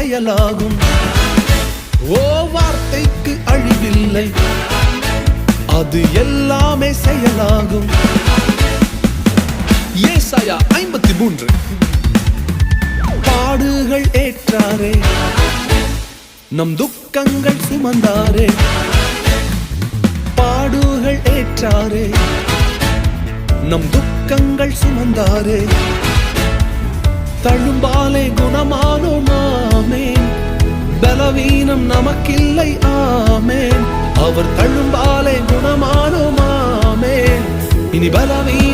செயலாகும். ஓ வார்த்தைக்கு அழிவில்லை, அது எல்லாமே செயலாகும். ஏசாயா 53. பாடுகள் ஏற்றாரே, நம் துக்கங்கள் சுமந்தாரே. பாடுகள் ஏற்றாரே, நம் துக்கங்கள் சுமந்தாரே. தழும்பாலே குணமானோம் ஆமேன், பலவீனம் நமக்கில்லை ஆமேன். அவர் தழும்பாலே குணமானோம் ஆமேன், இனி பலவீனம்